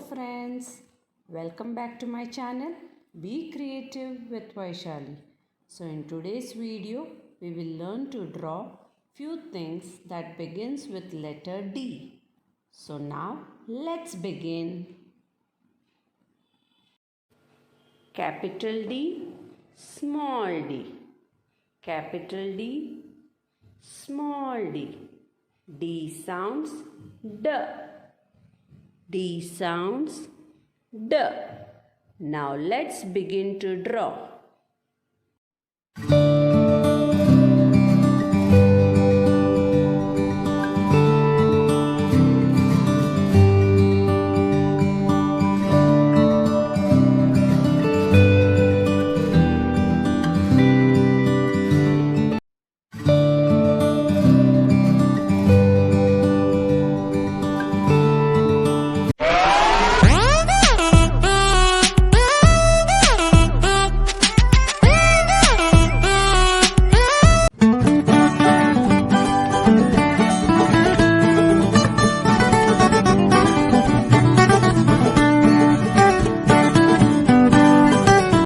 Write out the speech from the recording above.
friends, welcome back to my channel Be Creative with Vaishali. So in today's video we will learn to draw few things that begins with letter D. So now let's begin. Capital D, small d. Capital D, small d. D sounds D. D sounds D. Now let's begin to draw.